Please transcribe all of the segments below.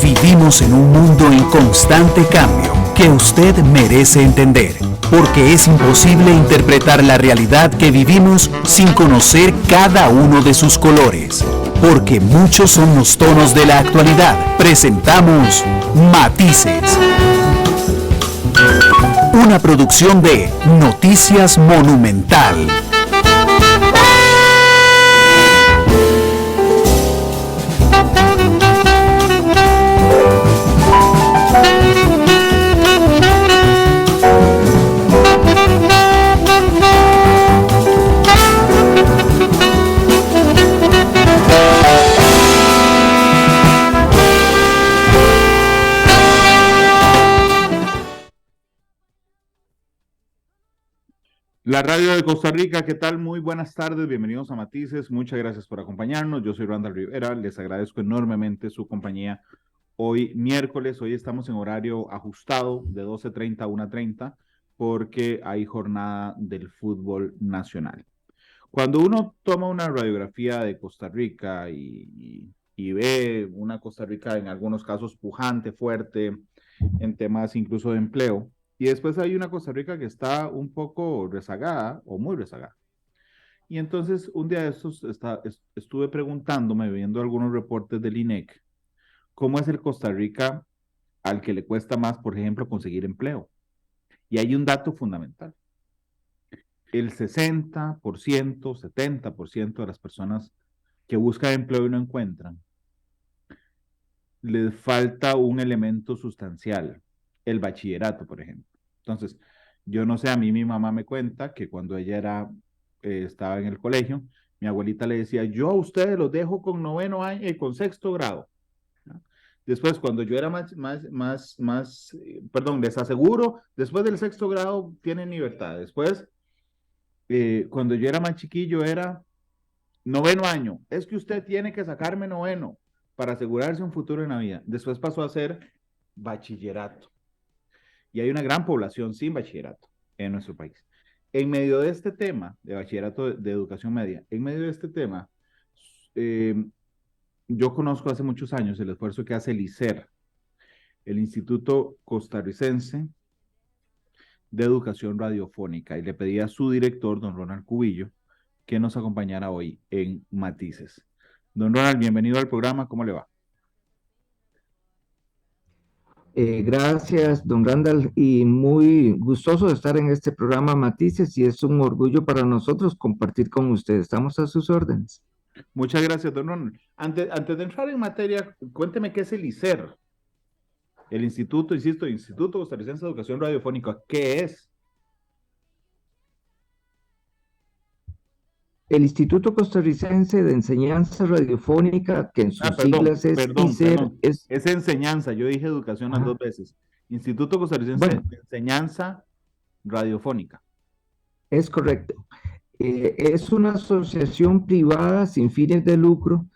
Vivimos en un mundo en constante cambio que usted merece entender, porque es imposible interpretar la realidad que vivimos sin conocer cada uno de sus colores. Porque muchos son los tonos de la actualidad. Presentamos Matices. Una producción de Noticias Monumental. La radio de Costa Rica, ¿qué tal? Muy buenas tardes, bienvenidos a Matices, muchas gracias por acompañarnos, yo soy Randall Rivera, les agradezco enormemente su compañía hoy miércoles, hoy estamos en horario ajustado de 12:30 a 1:30 porque hay jornada del fútbol nacional. Cuando uno toma una radiografía de Costa Rica y ve una Costa Rica en algunos casos pujante, fuerte, en temas incluso de empleo, y después hay una Costa Rica que está un poco rezagada o muy rezagada. Y entonces un día de estos estuve preguntándome, viendo algunos reportes del INEC, cómo es el Costa Rica al que le cuesta más, por ejemplo, conseguir empleo. Y hay un dato fundamental. El 60%, 70% de las personas que buscan empleo y no encuentran, les falta un elemento sustancial, el bachillerato, por ejemplo. Entonces, yo no sé, a mí mi mamá me cuenta que cuando ella estaba en el colegio, mi abuelita le decía, yo a ustedes los dejo con noveno año y con sexto grado. ¿No? Después, cuando yo era perdón, les aseguro, después del sexto grado tienen libertad. Después, cuando yo era más chiquillo, era noveno año. Es que usted tiene que sacarme noveno para asegurarse un futuro en la vida. Después pasó a ser bachillerato. Y hay una gran población sin bachillerato en nuestro país. En medio de este tema de bachillerato de educación media, en medio de este tema, yo conozco hace muchos años el esfuerzo que hace el ICER, el Instituto Costarricense de Educación Radiofónica, y le pedí a su director, don Ronald Cubillo, que nos acompañara hoy en Matices. Don Ronald, bienvenido al programa, ¿cómo le va? Gracias, don Randall, y muy gustoso de estar en este programa Matices, y es un orgullo para nosotros compartir con ustedes. Estamos a sus órdenes. Muchas gracias, don Ronald. Antes de entrar en materia, cuénteme qué es el ICER, el Instituto, insisto, Instituto Costarricense de Educación Radiofónica. ¿Qué es? El Instituto Costarricense de Enseñanza Radiofónica, que en sus siglas es ICER, es enseñanza, yo dije educación las dos veces. Instituto Costarricense de Enseñanza Radiofónica. Es correcto. Es una asociación privada sin fines de lucro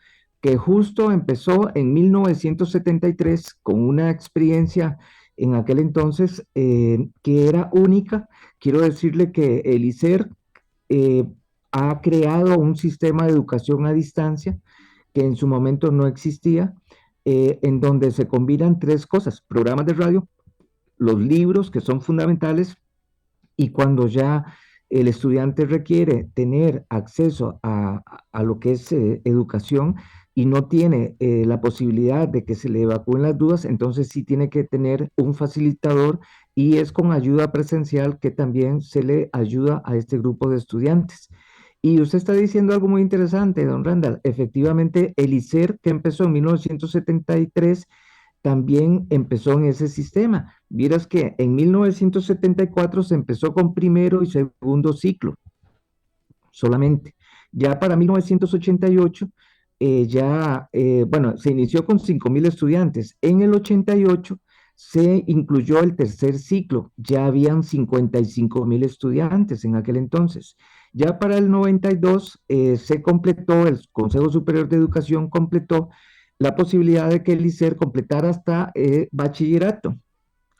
que justo empezó en 1973 con una experiencia en aquel entonces que era única. Quiero decirle que el ICER ha creado un sistema de educación a distancia que en su momento no existía, en donde se combinan tres cosas: programas de radio, los libros, que son fundamentales, y cuando ya el estudiante requiere tener acceso a lo que es educación y no tiene la posibilidad de que se le evacúen las dudas, entonces sí tiene que tener un facilitador, y es con ayuda presencial que también se le ayuda a este grupo de estudiantes. Y usted está diciendo algo muy interesante, don Randall. Efectivamente, el ICER, que empezó en 1973, también empezó en ese sistema. Vieras que en 1974 se empezó con primero y segundo ciclo solamente. Ya para 1988, se inició con 5,000 estudiantes. En el 88 se incluyó el tercer ciclo, ya habían 55,000 estudiantes en aquel entonces. Ya para el 92 se completó, el Consejo Superior de Educación completó la posibilidad de que el ICER completara hasta bachillerato,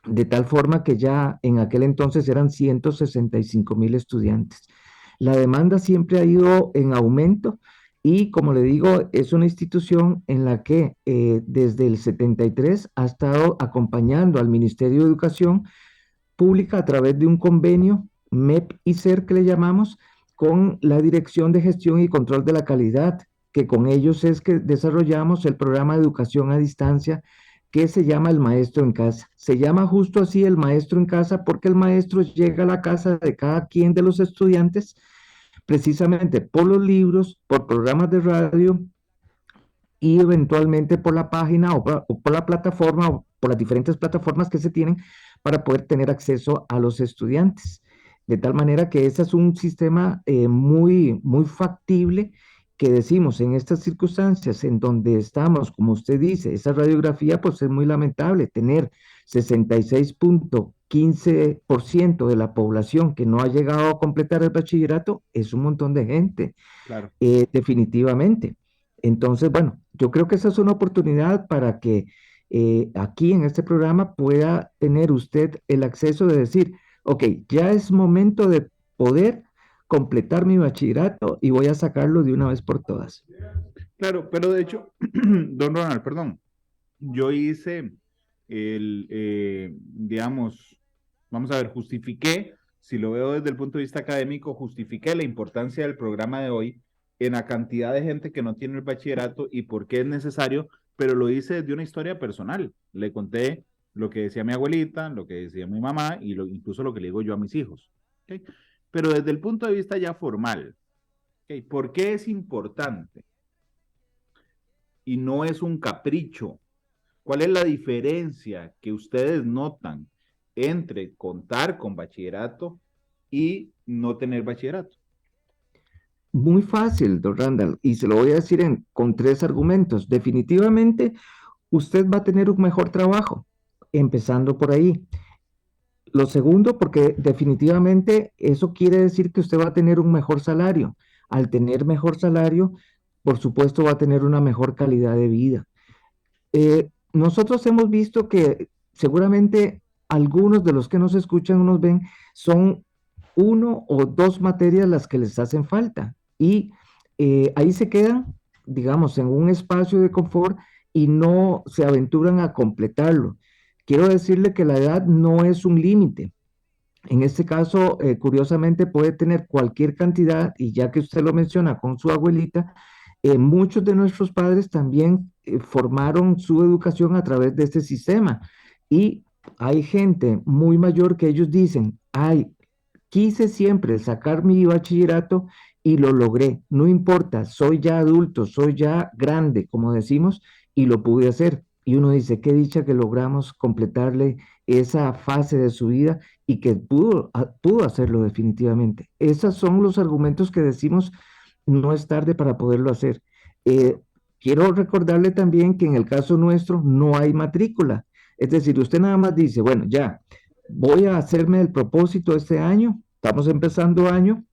de tal forma que ya en aquel entonces eran 165,000 estudiantes. La demanda siempre ha ido en aumento, Y como le digo, es una institución en la que desde el 73 ha estado acompañando al Ministerio de Educación Pública a través de un convenio MEP y CER que le llamamos con la Dirección de Gestión y Control de la Calidad, que con ellos es que desarrollamos el programa de educación a distancia que se llama El Maestro en Casa. Se llama justo así El Maestro en Casa porque el maestro llega a la casa de cada quien de los estudiantes precisamente por los libros, por programas de radio y eventualmente por la página o por la plataforma o por las diferentes plataformas que se tienen para poder tener acceso a los estudiantes. De tal manera que ese es un sistema muy factible que decimos en estas circunstancias en donde estamos, como usted dice, esa radiografía pues es muy lamentable, tener 66.15% de la población que no ha llegado a completar el bachillerato es un montón de gente, Claro. definitivamente. Entonces, bueno, yo creo que esa es una oportunidad para que aquí en este programa pueda tener usted el acceso de decir, ok, ya es momento de poder completar mi bachillerato y voy a sacarlo de una vez por todas. Claro, pero de hecho, don Ronald, perdón, yo hice digamos, vamos a ver, justifiqué, si lo veo desde el punto de vista académico, justifiqué la importancia del programa de hoy en la cantidad de gente que no tiene el bachillerato y por qué es necesario, pero lo hice desde una historia personal. Le conté lo que decía mi abuelita, lo que decía mi mamá y incluso lo que le digo yo a mis hijos. ¿Okay? Pero desde el punto de vista ya formal, ¿okay? ¿Por qué es importante? Y no es un capricho. ¿Cuál es la diferencia que ustedes notan entre contar con bachillerato y no tener bachillerato? Muy fácil, don Randall, y se lo voy a decir con tres argumentos. Definitivamente, usted va a tener un mejor trabajo, empezando por ahí. Lo segundo, porque definitivamente eso quiere decir que usted va a tener un mejor salario. Al tener mejor salario, por supuesto, va a tener una mejor calidad de vida. Nosotros hemos visto que seguramente algunos de los que nos escuchan o nos ven son uno o dos materias las que les hacen falta y ahí se quedan, digamos, en un espacio de confort y no se aventuran a completarlo. Quiero decirle que la edad no es un límite. En este caso, curiosamente, puede tener cualquier cantidad y ya que usted lo menciona con su abuelita, muchos de nuestros padres también formaron su educación a través de este sistema y hay gente muy mayor que ellos dicen, ay, quise siempre sacar mi bachillerato y lo logré. No importa, soy ya adulto, soy ya grande, como decimos, y lo pude hacer. Y uno dice, qué dicha que logramos completarle esa fase de su vida y que pudo hacerlo definitivamente. Esos son los argumentos que decimos, no es tarde para poderlo hacer. Eh, Quiero recordarle también que en el caso nuestro no hay matrícula. Es decir, usted nada más dice, bueno, ya, voy a hacerme el propósito este año, estamos empezando año,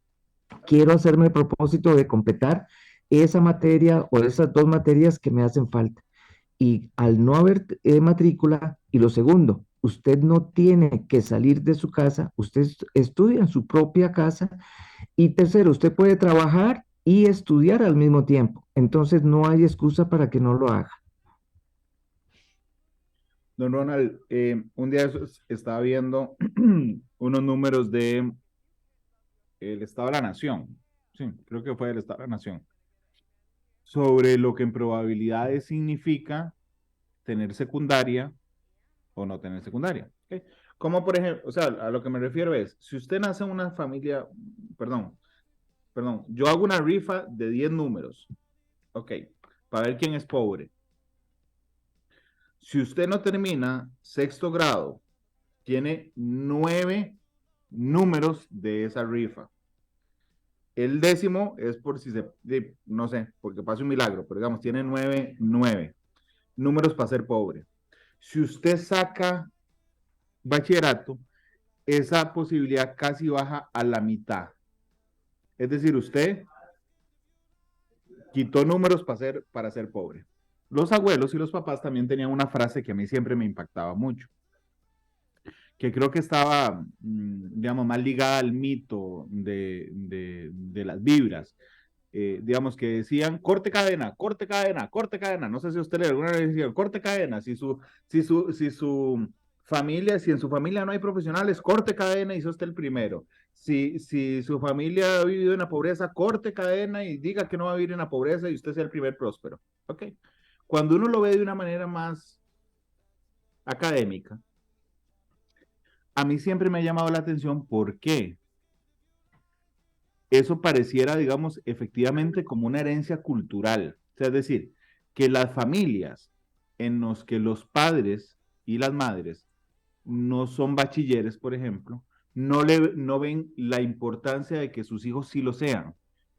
quiero hacerme el propósito de completar esa materia o esas dos materias que me hacen falta. Y al no haber matrícula, y lo segundo, usted no tiene que salir de su casa, usted estudia en su propia casa. Y tercero, usted puede trabajar y estudiar al mismo tiempo. Entonces no hay excusa para que no lo haga. Don Ronald, un día estaba viendo unos números de el Estado de la Nación, sí, creo que fue el Estado de la Nación, sobre lo que en probabilidades significa tener secundaria o no tener secundaria. ¿Okay? Como por ejemplo, o sea, a lo que me refiero es, si usted nace en una familia, perdón, yo hago una rifa de 10 números, ok, para ver quién es pobre. Si usted no termina sexto grado, tiene 9 números de esa rifa. El décimo es por si se, no sé, porque pase un milagro, pero digamos, tiene 9 números para ser pobre. Si usted saca bachillerato, esa posibilidad casi baja a la mitad. Es decir, usted quitó números para ser pobre. Los abuelos y los papás también tenían una frase que a mí siempre me impactaba mucho, que creo que estaba, digamos, más ligada al mito de las vibras. digamos que decían corte cadena, corte cadena, corte cadena. No sé si usted alguna vez decía corte cadena, si su familia, si en su familia no hay profesionales, corte cadena y sos usted el primero. Si su familia ha vivido en la pobreza, corte cadena y diga que no va a vivir en la pobreza y usted sea el primer próspero. Ok. Cuando uno lo ve de una manera más académica, a mí siempre me ha llamado la atención por qué eso pareciera, digamos, efectivamente como una herencia cultural. O sea, es decir, que las familias en las que los padres y las madres no son bachilleres, por ejemplo, no ven la importancia de que sus hijos sí lo sean.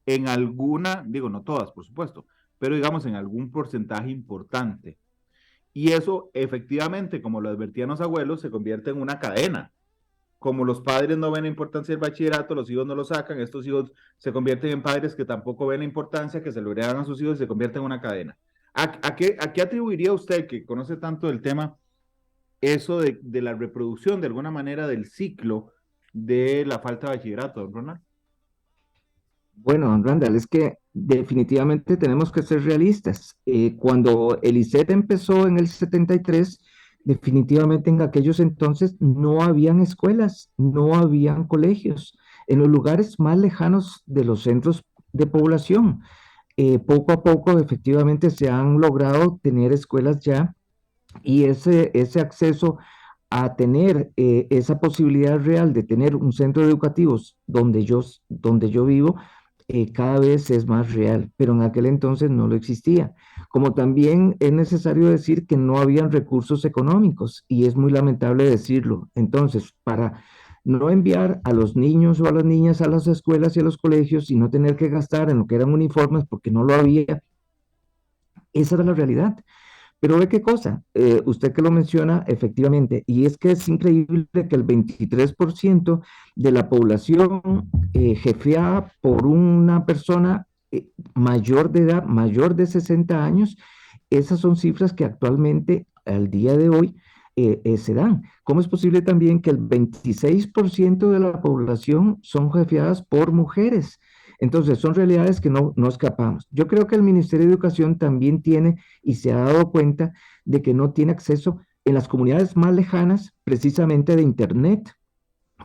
En alguna, digo, no todas, por supuesto, pero digamos en algún porcentaje importante. Y eso efectivamente, como lo advertían los abuelos, se convierte en una cadena. Como los padres no ven la importancia del bachillerato, los hijos no lo sacan, estos hijos se convierten en padres que tampoco ven la importancia, que se lo heredan a sus hijos y se convierten en una cadena. ¿A qué atribuiría usted, que conoce tanto del tema, eso de la reproducción de alguna manera del ciclo de la falta de bachillerato, don Ronald? Bueno, don Randall, es que definitivamente tenemos que ser realistas. Cuando el ICET empezó en el 73, definitivamente en aquellos entonces no habían escuelas, no habían colegios, en los lugares más lejanos de los centros de población. Poco a poco, efectivamente, se han logrado tener escuelas ya y ese acceso a tener esa posibilidad real de tener un centro educativo donde yo vivo, cada vez es más real, pero en aquel entonces no lo existía. Como también es necesario decir que no habían recursos económicos y es muy lamentable decirlo. Entonces, para no enviar a los niños o a las niñas a las escuelas y a los colegios y no tener que gastar en lo que eran uniformes porque no lo había, esa era la realidad. Pero ve qué cosa, usted que lo menciona efectivamente, y es que es increíble que el 23% de la población jefeada por una persona mayor de edad, mayor de 60 años, esas son cifras que actualmente, al día de hoy, se dan. ¿Cómo es posible también que el 26% de la población son jefeadas por mujeres? Entonces, son realidades que no escapamos. Yo creo que el Ministerio de Educación también tiene y se ha dado cuenta de que no tiene acceso en las comunidades más lejanas precisamente de Internet,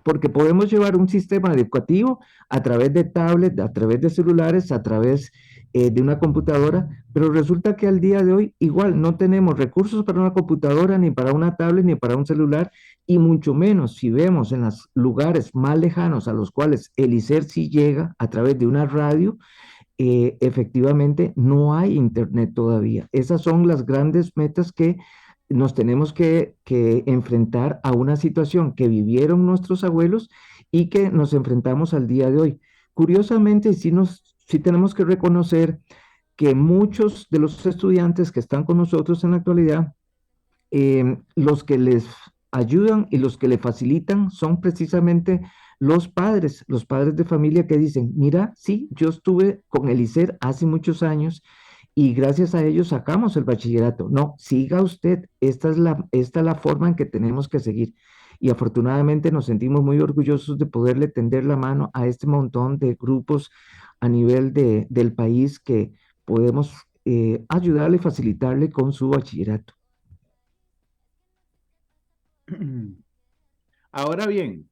porque podemos llevar un sistema educativo a través de tablets, a través de celulares, a través de una computadora, pero resulta que al día de hoy igual no tenemos recursos para una computadora, ni para una tablet, ni para un celular, y mucho menos si vemos en los lugares más lejanos a los cuales el ICER sí llega a través de una radio, efectivamente no hay internet todavía. Esas son las grandes metas que nos tenemos que enfrentar a una situación que vivieron nuestros abuelos y que nos enfrentamos al día de hoy. Curiosamente, sí tenemos que reconocer que muchos de los estudiantes que están con nosotros en la actualidad, los que les ayudan y los que le facilitan son precisamente los padres de familia que dicen, mira, sí, yo estuve con el ICER hace muchos años y gracias a ellos sacamos el bachillerato. No, siga usted, esta es la forma en que tenemos que seguir. Y afortunadamente nos sentimos muy orgullosos de poderle tender la mano a este montón de grupos a nivel del país que podemos ayudarle y facilitarle con su bachillerato. Ahora bien,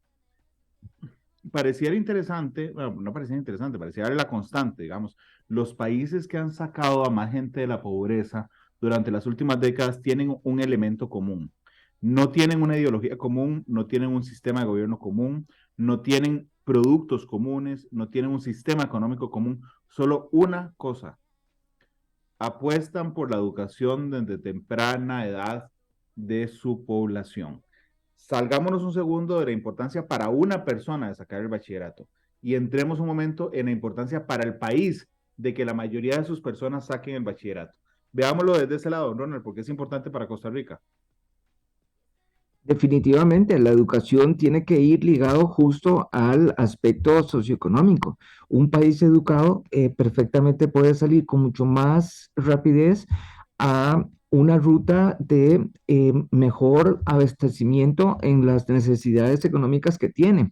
pareciera interesante, bueno, no pareciera interesante, pareciera la constante, digamos, los países que han sacado a más gente de la pobreza durante las últimas décadas tienen un elemento común. No tienen una ideología común, no tienen un sistema de gobierno común, no tienen productos comunes, no tienen un sistema económico común, solo una cosa: apuestan por la educación desde temprana edad de su población. Salgámonos un segundo de la importancia para una persona de sacar el bachillerato y entremos un momento en la importancia para el país de que la mayoría de sus personas saquen el bachillerato. Veámoslo desde ese lado, Ronald, porque es importante para Costa Rica. Definitivamente, la educación tiene que ir ligado justo al aspecto socioeconómico. Un país educado perfectamente puede salir con mucho más rapidez a una ruta de mejor abastecimiento en las necesidades económicas que tiene.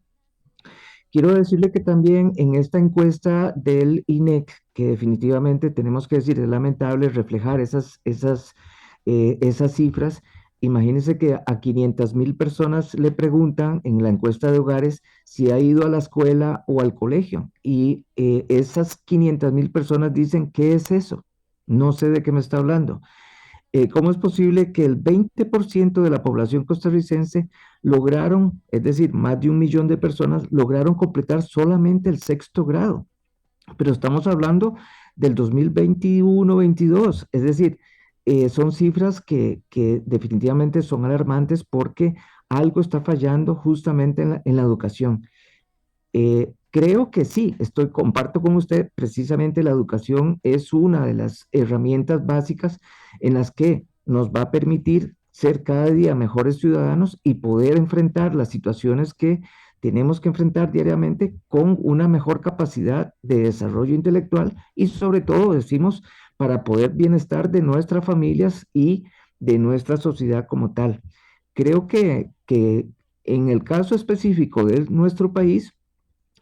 Quiero decirle que también en esta encuesta del INEC, que definitivamente tenemos que decir, es lamentable reflejar esas cifras. Imagínense que a 500.000 personas le preguntan en la encuesta de hogares si ha ido a la escuela o al colegio. Y esas 500.000 personas dicen, ¿qué es eso? No sé de qué me está hablando. ¿Cómo es posible que el 20% de la población costarricense lograron, es decir, más de 1 millón de personas, lograron completar solamente el sexto grado? Pero estamos hablando del 2021-22, es decir, son cifras que definitivamente son alarmantes porque algo está fallando justamente en la educación. Creo que sí, comparto con usted, precisamente la educación es una de las herramientas básicas en las que nos va a permitir ser cada día mejores ciudadanos y poder enfrentar las situaciones que tenemos que enfrentar diariamente con una mejor capacidad de desarrollo intelectual y sobre todo, decimos, para poder bienestar de nuestras familias y de nuestra sociedad como tal. Creo que en el caso específico de nuestro país,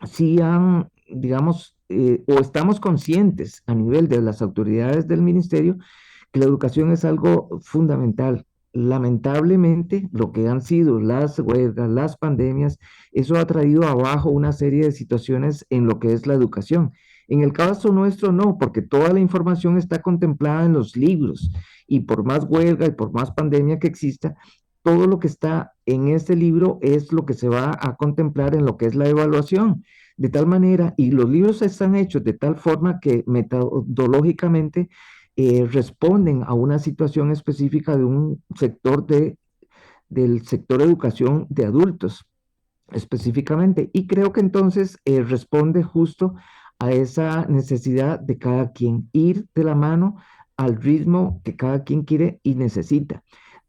sí han, digamos, o estamos conscientes a nivel de las autoridades del ministerio que la educación es algo fundamental. Lamentablemente, lo que han sido las huelgas, las pandemias, eso ha traído abajo una serie de situaciones en lo que es la educación. En el caso nuestro no, porque toda la información está contemplada en los libros y por más huelga y por más pandemia que exista, todo lo que está en este libro es lo que se va a contemplar en lo que es la evaluación. De tal manera, y los libros están hechos de tal forma que metodológicamente responden a una situación específica de un sector del sector educación de adultos específicamente. Y creo que entonces responde justo a esa necesidad de cada quien, ir de la mano al ritmo que cada quien quiere y necesita.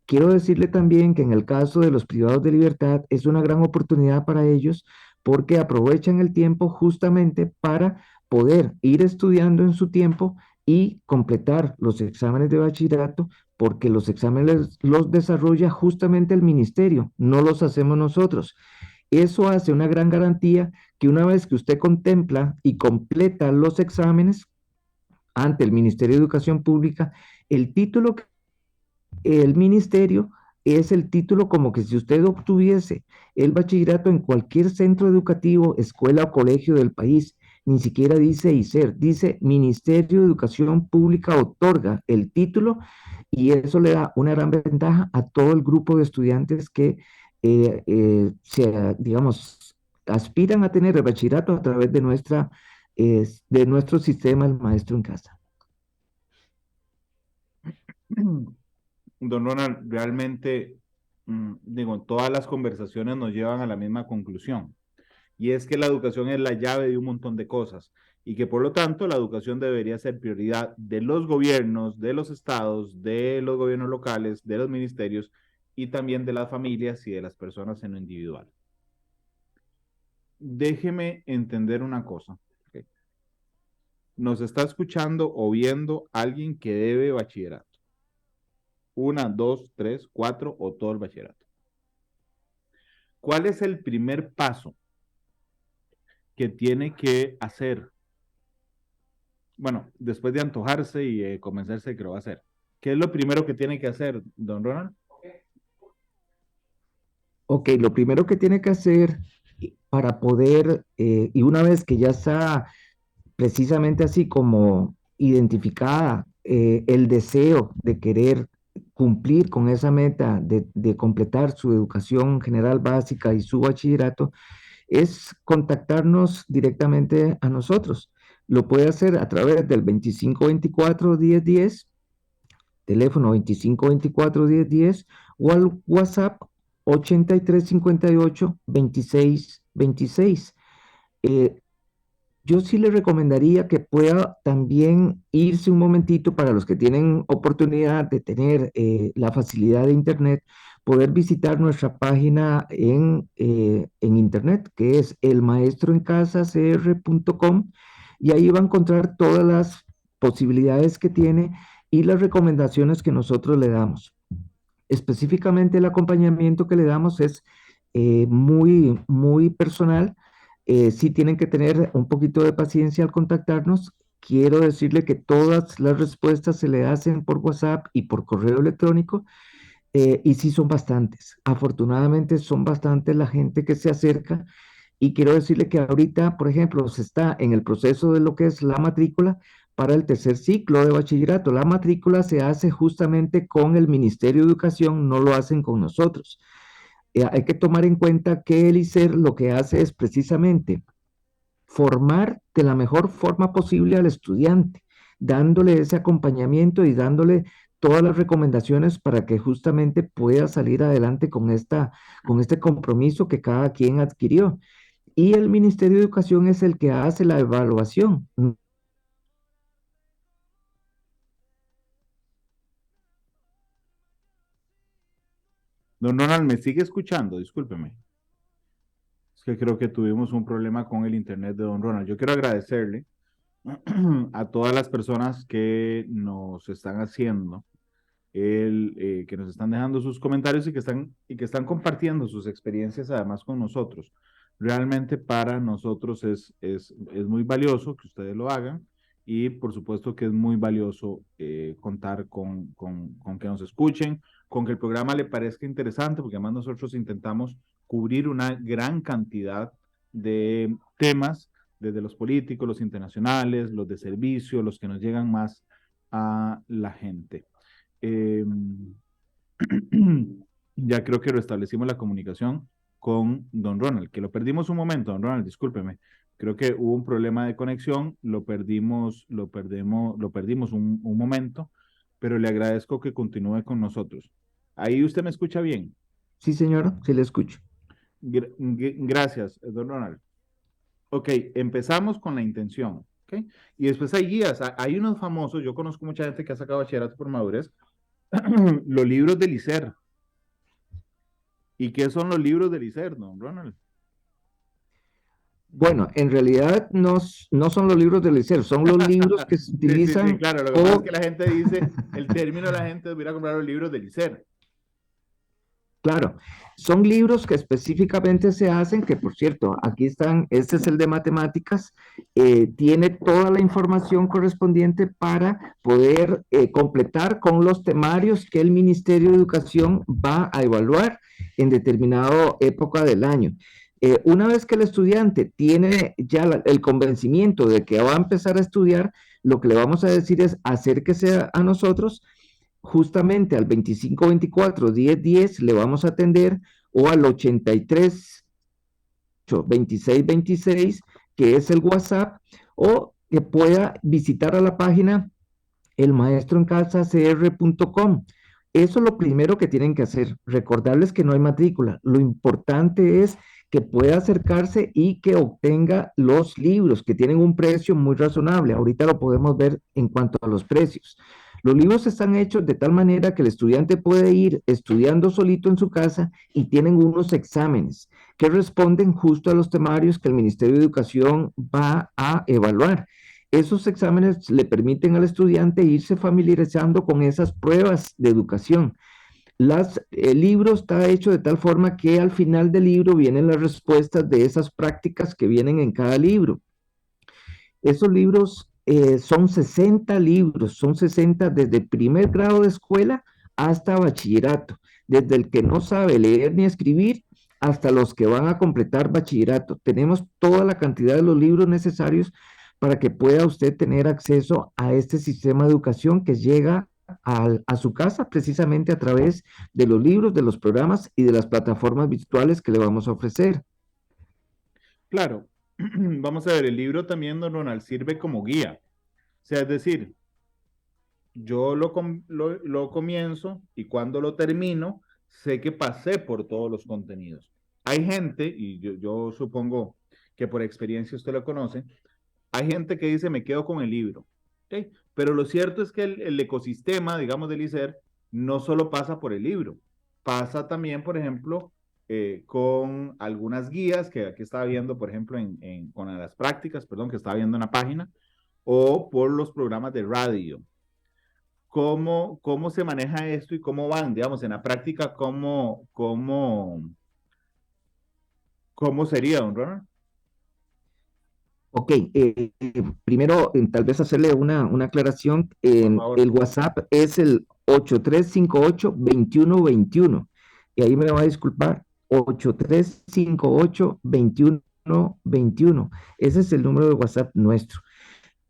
Quiero decirle también que en el caso de los privados de libertad es una gran oportunidad para ellos porque aprovechan el tiempo justamente para poder ir estudiando en su tiempo y completar los exámenes de bachillerato, porque los exámenes los desarrolla justamente el ministerio, no los hacemos nosotros. Eso hace una gran garantía que una vez que usted contempla y completa los exámenes ante el Ministerio de Educación Pública, el título que el ministerio es el título como que si usted obtuviese el bachillerato en cualquier centro educativo, escuela o colegio del país. Ni siquiera dice ICER, dice Ministerio de Educación Pública otorga el título y eso le da una gran ventaja a todo el grupo de estudiantes que digamos, aspiran a tener el bachillerato a través de nuestro sistema, el maestro en casa. Don Ronald, realmente, digo, todas las conversaciones nos llevan a la misma conclusión, y es que la educación es la llave de un montón de cosas, y que por lo tanto la educación debería ser prioridad de los gobiernos, de los estados, de los gobiernos locales, de los ministerios, y también de las familias y de las personas en lo individual. Déjeme entender una cosa. ¿Okay? Nos está escuchando o viendo alguien que debe bachillerato. 1, 2, 3, 4 o todo el bachillerato. ¿Cuál es el primer paso que tiene que hacer? Bueno, después de antojarse y convencerse de que lo va a hacer. ¿Qué es lo primero que tiene que hacer, don Ronald? Ok, lo primero que tiene que hacer para poder, y una vez que ya está precisamente así como identificada el deseo de querer cumplir con esa meta de completar su educación general básica y su bachillerato, es contactarnos directamente a nosotros. Lo puede hacer a través del 2524-1010, teléfono 2524-1010 o al WhatsApp 8358-2626. Yo sí le recomendaría que pueda también irse un momentito para los que tienen oportunidad de tener la facilidad de Internet, poder visitar nuestra página en Internet, que es elmaestroencasacr.com, y ahí va a encontrar todas las posibilidades que tiene y las recomendaciones que nosotros le damos. Específicamente el acompañamiento que le damos es muy personal. Sí tienen que tener un poquito de paciencia al contactarnos. Quiero decirle que todas las respuestas se le hacen por WhatsApp y por correo electrónico, y sí son bastantes. Afortunadamente son bastantes la gente que se acerca, y quiero decirle que ahorita, por ejemplo, se está en el proceso de lo que es la matrícula para el tercer ciclo de bachillerato. La matrícula se hace justamente con el Ministerio de Educación, no lo hacen con nosotros. Hay que tomar en cuenta que el ICER lo que hace es precisamente formar de la mejor forma posible al estudiante, dándole ese acompañamiento y dándole todas las recomendaciones para que justamente pueda salir adelante con este compromiso que cada quien adquirió. Y el Ministerio de Educación es el que hace la evaluación. Don Ronald, ¿me sigue escuchando? Discúlpeme. Es que creo que tuvimos un problema con el internet de don Ronald. Yo quiero agradecerle a todas las personas que nos están haciendo que nos están dejando sus comentarios y que están compartiendo sus experiencias además con nosotros. Realmente para nosotros es muy valioso que ustedes lo hagan y por supuesto que es muy valioso contar con que nos escuchen, con que el programa le parezca interesante, porque además nosotros intentamos cubrir una gran cantidad de temas, desde los políticos, los internacionales, los de servicio, los que nos llegan más a la gente. Eh, ya creo que restablecimos la comunicación con don Ronald, que lo perdimos un momento, don Ronald, discúlpeme. Creo que hubo un problema de conexión, lo perdimos un momento, pero le agradezco que continúe con nosotros. Ahí usted me escucha bien. Sí, señora, sí le escucho. Gracias, don Ronald. Ok, empezamos con la intención. ¿Ok? Y después hay guías, hay unos famosos, yo conozco mucha gente que ha sacado bachillerato por madurez, los libros del ICER. ¿Y qué son los libros del ICER, don Ronald? Bueno, en realidad no son los libros del liceo, son los libros que se Sí, sí, sí, utilizan claro. Lo que pasa es o que la gente dice, el término de la gente debería comprar los libros del ICER. claro, son libros que específicamente se hacen, que por cierto, aquí están, este es el de matemáticas, tiene toda la información correspondiente para poder completar con los temarios que el Ministerio de Educación va a evaluar en determinada época del año. Una vez que el estudiante tiene ya el convencimiento de que va a empezar a estudiar, lo que le vamos a decir es acérquese a nosotros justamente al 2524-1010 le vamos a atender, o al 83-2626, que es el WhatsApp, o que pueda visitar a la página elmaestroencasacr.com. Eso es lo primero que tienen que hacer, recordarles que no hay matrícula. Lo importante es que pueda acercarse y que obtenga los libros, que tienen un precio muy razonable. Ahorita lo podemos ver en cuanto a los precios. Los libros están hechos de tal manera que el estudiante puede ir estudiando solito en su casa, y tienen unos exámenes que responden justo a los temarios que el Ministerio de Educación va a evaluar. Esos exámenes le permiten al estudiante irse familiarizando con esas pruebas de educación. El libro está hecho de tal forma que al final del libro vienen las respuestas de esas prácticas que vienen en cada libro. Esos libros son 60 libros, son 60 desde primer grado de escuela hasta bachillerato, desde el que no sabe leer ni escribir hasta los que van a completar bachillerato. Tenemos toda la cantidad de los libros necesarios para que pueda usted tener acceso a este sistema de educación que llega a su casa precisamente a través de los libros, de los programas y de las plataformas virtuales que le vamos a ofrecer. Claro, vamos a ver, el libro también, don Ronald, sirve como guía. O sea, es decir, yo lo comienzo y cuando lo termino, sé que pasé por todos los contenidos. Hay gente, y yo supongo que por experiencia usted lo conoce, hay gente que dice, me quedo con el libro. ¿Ok? Pero lo cierto es que el ecosistema, digamos, del ICER, no solo pasa por el libro, pasa también, por ejemplo, con algunas guías que aquí estaba viendo, por ejemplo, con las prácticas, perdón, que estaba viendo en la página, o por los programas de radio. ¿Cómo se maneja esto y cómo van, digamos, en la práctica, cómo sería, don Ronald? Ok, primero tal vez hacerle una aclaración. Por favor. El WhatsApp es el 8358-2121 y ahí me va a disculpar, 8358-2121. Ese es el número de WhatsApp nuestro.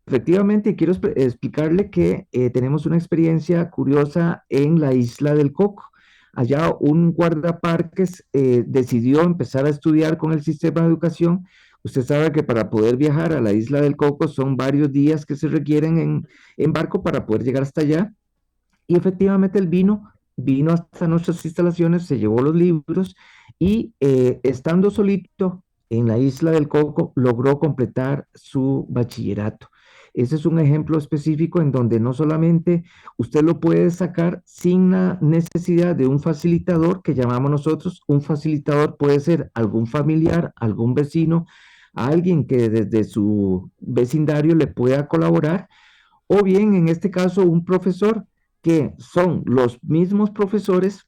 Efectivamente, quiero explicarle que tenemos una experiencia curiosa en la isla del Coco. Allá un guardaparques decidió empezar a estudiar con el sistema de educación. Usted sabe que para poder viajar a la isla del Coco son varios días que se requieren en barco para poder llegar hasta allá. Y efectivamente él vino hasta nuestras instalaciones, se llevó los libros y estando solito en la isla del Coco logró completar su bachillerato. Ese es un ejemplo específico en donde no solamente usted lo puede sacar sin la necesidad de un facilitador que llamamos nosotros. Un facilitador puede ser algún familiar, algún vecino, alguien que desde su vecindario le pueda colaborar, o bien en este caso un profesor, que son los mismos profesores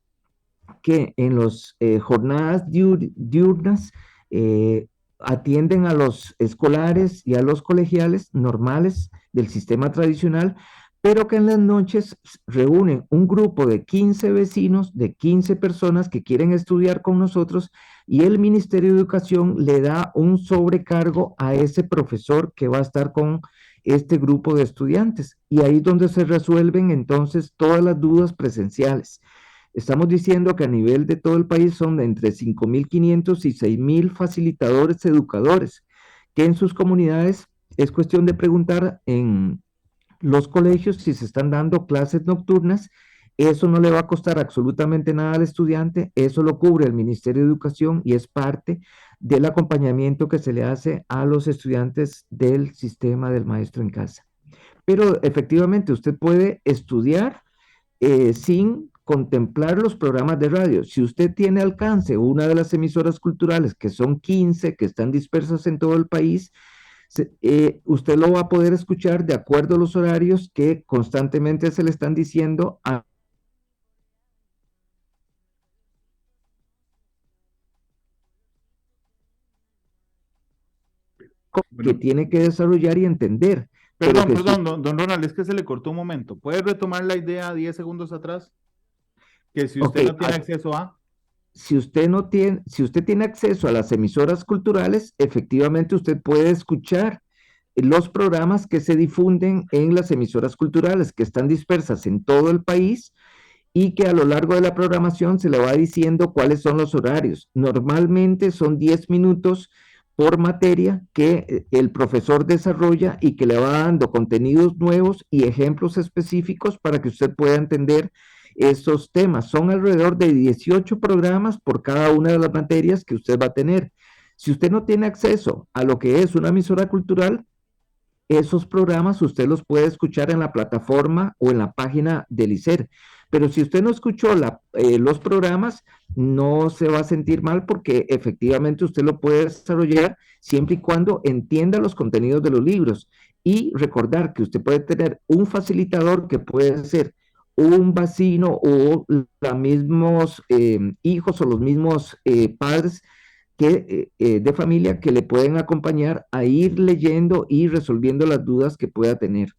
que en las jornadas diurnas eh, atienden a los escolares y a los colegiales normales del sistema tradicional, pero que en las noches reúnen un grupo de 15 vecinos, de 15 personas que quieren estudiar con nosotros, y el Ministerio de Educación le da un sobrecargo a ese profesor que va a estar con este grupo de estudiantes. Y ahí es donde se resuelven entonces todas las dudas presenciales. Estamos diciendo que a nivel de todo el país son de entre 5.500 y 6.000 facilitadores educadores, que en sus comunidades es cuestión de preguntar en los colegios si se están dando clases nocturnas. Eso no le va a costar absolutamente nada al estudiante, eso lo cubre el Ministerio de Educación y es parte del acompañamiento que se le hace a los estudiantes del sistema del maestro en casa. Pero efectivamente usted puede estudiar sin contemplar los programas de radio. Si usted tiene alcance una de las emisoras culturales, que son 15, que están dispersas en todo el país, usted lo va a poder escuchar de acuerdo a los horarios que constantemente se le están diciendo a que Bueno, tiene que desarrollar y entender. Pero perdón, que si, perdón, don Ronald, es que se le cortó un momento. ¿Puede retomar la idea 10 segundos atrás? Que si ok, usted no tiene acceso a... si usted tiene acceso a las emisoras culturales, efectivamente usted puede escuchar los programas que se difunden en las emisoras culturales que están dispersas en todo el país y que a lo largo de la programación se le va diciendo cuáles son los horarios. Normalmente son 10 minutos por materia que el profesor desarrolla y que le va dando contenidos nuevos y ejemplos específicos para que usted pueda entender esos temas. Son alrededor de 18 programas por cada una de las materias que usted va a tener. Si usted no tiene acceso a lo que es una emisora cultural, esos programas usted los puede escuchar en la plataforma o en la página del ICER. Pero si usted no escuchó los programas, no se va a sentir mal porque efectivamente usted lo puede desarrollar siempre y cuando entienda los contenidos de los libros. Y recordar que usted puede tener un facilitador que puede ser un vecino o los mismos hijos o los mismos padres de familia que le pueden acompañar a ir leyendo y resolviendo las dudas que pueda tener.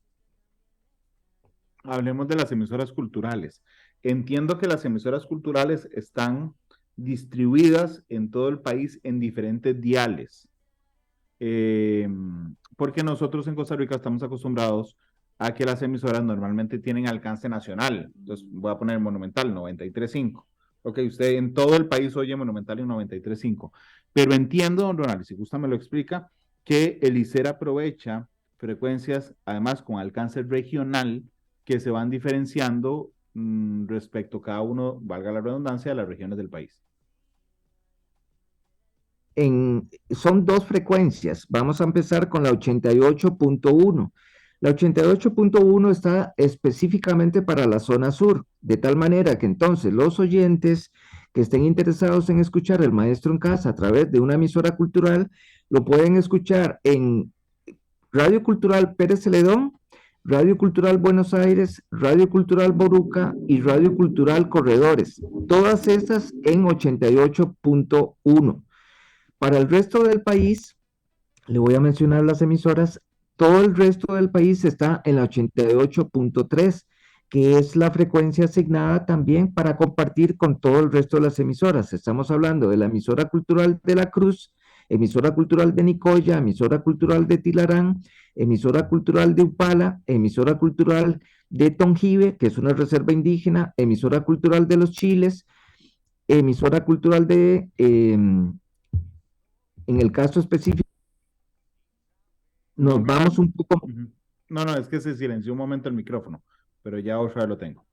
Hablemos de las emisoras culturales. Entiendo que las emisoras culturales están distribuidas en todo el país en diferentes diales. Eh, Porque nosotros en Costa Rica estamos acostumbrados a que las emisoras normalmente tienen alcance nacional. Entonces voy a poner Monumental 93.5. Ok, usted en todo el país oye Monumental en 93.5. Pero entiendo, don Ronald, si gusta me lo explica, que el ICER aprovecha frecuencias, además con alcance regional, que se van diferenciando respecto a cada uno, valga la redundancia, de las regiones del país. Son dos frecuencias. Vamos a empezar con la 88.1. La 88.1 está específicamente para la zona sur, de tal manera que entonces los oyentes que estén interesados en escuchar el maestro en casa a través de una emisora cultural, lo pueden escuchar en Radio Cultural Pérez Celedón, Radio Cultural Buenos Aires, Radio Cultural Boruca y Radio Cultural Corredores, todas esas en 88.1. Para el resto del país, le voy a mencionar las emisoras. Todo el resto del país está en la 88.3, que es la frecuencia asignada también para compartir con todo el resto de las emisoras. Estamos hablando de la emisora cultural de La Cruz, emisora cultural de Nicoya, emisora cultural de Tilarán, emisora cultural de Upala, emisora cultural de Tonjibe, que es una reserva indígena, emisora cultural de Los Chiles, emisora cultural en el caso específico, nos Don vamos Ronald. un poco. Ujú. No, no, es que se silenció un momento el micrófono, pero ya otra vez lo tengo.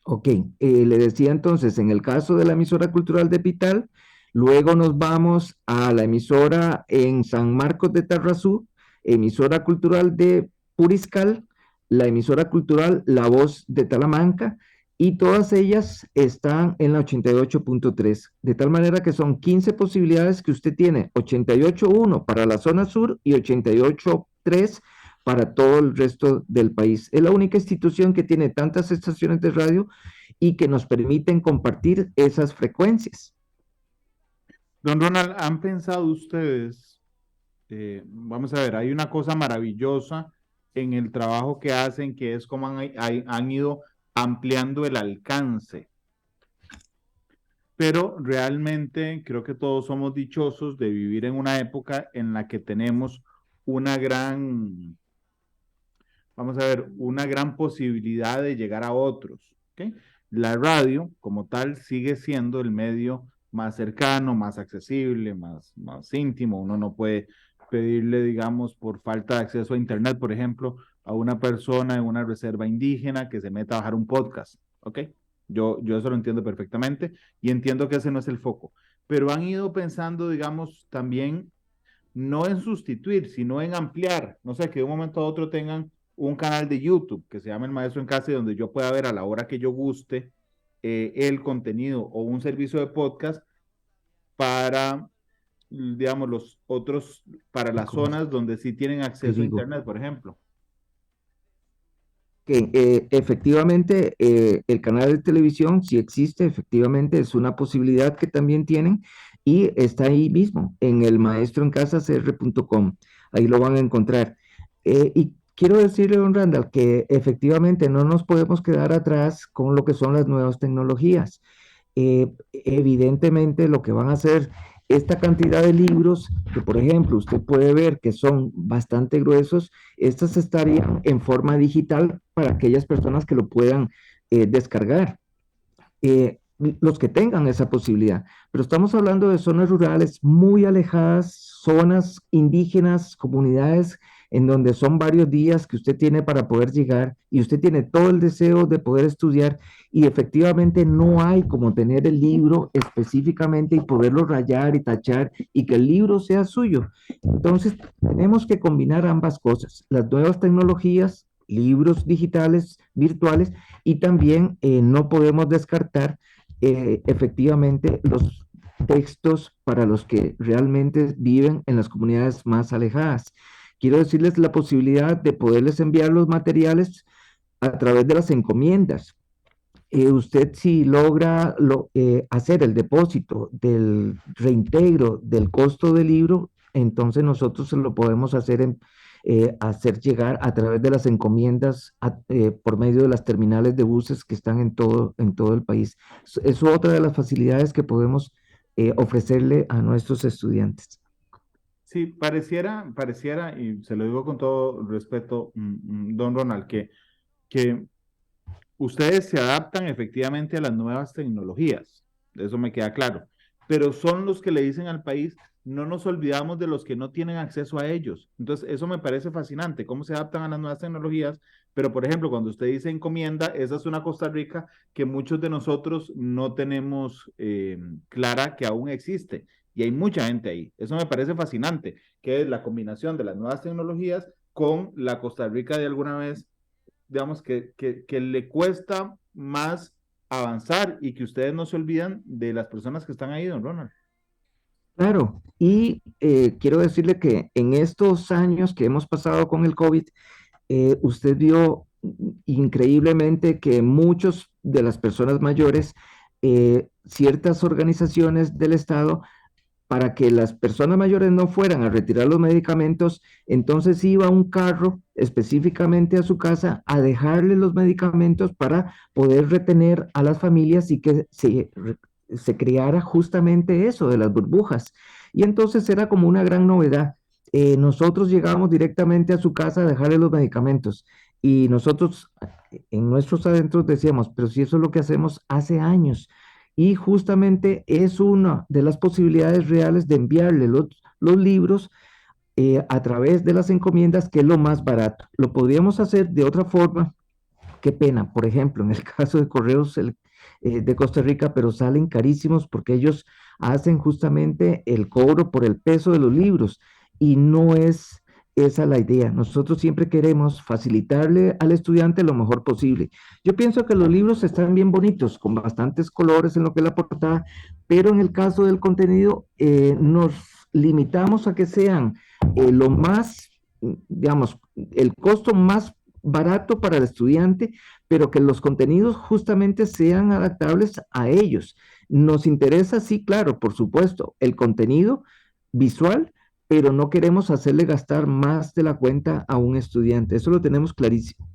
Ok, le decía entonces, en el caso de la emisora cultural de Pital, luego nos vamos a la emisora en San Marcos de Tarrazú, emisora cultural de Puriscal, la emisora cultural La Voz de Talamanca, y todas ellas están en la 88.3, de tal manera que son 15 posibilidades que usted tiene, 88.1 para la zona sur y 88.3 para todo el resto del país. Es la única institución que tiene tantas estaciones de radio y que nos permiten compartir esas frecuencias. Don Ronald, ¿han pensado ustedes, vamos a ver, hay una cosa maravillosa en el trabajo que hacen, que es como han ido ampliando el alcance, pero realmente creo que todos somos dichosos de vivir en una época en la que tenemos una gran, vamos a ver, una gran posibilidad de llegar a otros, ¿ok? La radio, como tal, sigue siendo el medio más cercano, más accesible, más íntimo. Uno no puede pedirle, digamos, por falta de acceso a Internet, por ejemplo, a una persona en una reserva indígena que se meta a bajar un podcast, ¿ok? Yo eso lo entiendo perfectamente y entiendo que ese no es el foco. Pero han ido pensando, digamos, también no en sustituir, sino en ampliar. No sé, que de un momento a otro tengan un canal de YouTube que se llama El Maestro en Casa, y donde yo pueda ver a la hora que yo guste el contenido, o un servicio de podcast para, digamos, los otros, para las ¿Cómo zonas donde sí tienen te acceso a digo? Internet, por ejemplo. Que efectivamente el canal de televisión, si existe, efectivamente es una posibilidad que también tienen y está ahí mismo, en el maestroencasacr.com. Ahí lo van a encontrar. Y quiero decirle, don Randall, que efectivamente no nos podemos quedar atrás con lo que son las nuevas tecnologías. Evidentemente lo que van a hacer esta cantidad de libros, que por ejemplo usted puede ver que son bastante gruesos, estas estarían en forma digital para aquellas personas que lo puedan descargar, los que tengan esa posibilidad. Pero estamos hablando de zonas rurales muy alejadas, zonas indígenas, comunidades en donde son varios días que usted tiene para poder llegar y usted tiene todo el deseo de poder estudiar y efectivamente no hay como tener el libro específicamente y poderlo rayar y tachar y que el libro sea suyo. Entonces tenemos que combinar ambas cosas, las nuevas tecnologías, libros digitales, virtuales, y también no podemos descartar efectivamente los textos para los que realmente viven en las comunidades más alejadas. Quiero decirles la posibilidad de poderles enviar los materiales a través de las encomiendas. Usted si logra hacer el depósito del reintegro del costo del libro, entonces nosotros se lo podemos hacer llegar a través de las encomiendas por medio de las terminales de buses que están en todo el país. Es otra de las facilidades que podemos ofrecerle a nuestros estudiantes. Sí, pareciera, y se lo digo con todo respeto, don Ronald, que ustedes se adaptan efectivamente a las nuevas tecnologías, eso me queda claro, pero son los que le dicen al país, no nos olvidamos de los que no tienen acceso a ellos. Entonces, eso me parece fascinante, cómo se adaptan a las nuevas tecnologías, pero por ejemplo, cuando usted dice encomienda, esa es una Costa Rica que muchos de nosotros no tenemos clara que aún existe. Y hay mucha gente ahí. Eso me parece fascinante, que es la combinación de las nuevas tecnologías con la Costa Rica de alguna vez, digamos, que le cuesta más avanzar, y que ustedes no se olvidan de las personas que están ahí, don Ronald. Claro, y quiero decirle que en estos años que hemos pasado con el COVID, usted vio increíblemente que muchos de las personas mayores, ciertas organizaciones del Estado para que las personas mayores no fueran a retirar los medicamentos, entonces iba un carro específicamente a su casa a dejarle los medicamentos para poder retener a las familias y que se creara justamente eso de las burbujas. Y entonces era como una gran novedad. Nosotros llegábamos directamente a su casa a dejarle los medicamentos y nosotros en nuestros adentros decíamos, pero si eso es lo que hacemos hace años. Y justamente es una de las posibilidades reales de enviarle los libros a través de las encomiendas, que es lo más barato. Lo podríamos hacer de otra forma, qué pena, por ejemplo, en el caso de Correos de Costa Rica, pero salen carísimos porque ellos hacen justamente el cobro por el peso de los libros y no es esa la idea. Nosotros siempre queremos facilitarle al estudiante lo mejor posible. Yo pienso que los libros están bien bonitos, con bastantes colores en lo que es la portada, pero en el caso del contenido nos limitamos a que sean lo más, digamos, el costo más barato para el estudiante, pero que los contenidos justamente sean adaptables a ellos. Nos interesa, sí, claro, por supuesto, el contenido visual, pero no queremos hacerle gastar más de la cuenta a un estudiante. Eso lo tenemos clarísimo.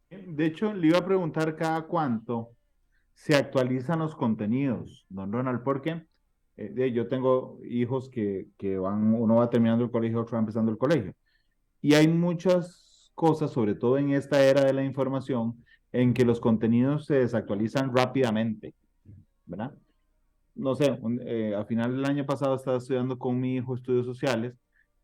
De hecho, le iba a preguntar cada cuánto se actualizan los contenidos, don Ronald, porque yo tengo hijos que van, uno va terminando el colegio, otro va empezando el colegio. Y hay muchas cosas, sobre todo en esta era de la información, en que los contenidos se desactualizan rápidamente, ¿verdad? No sé, a final del año pasado estaba estudiando con mi hijo estudios sociales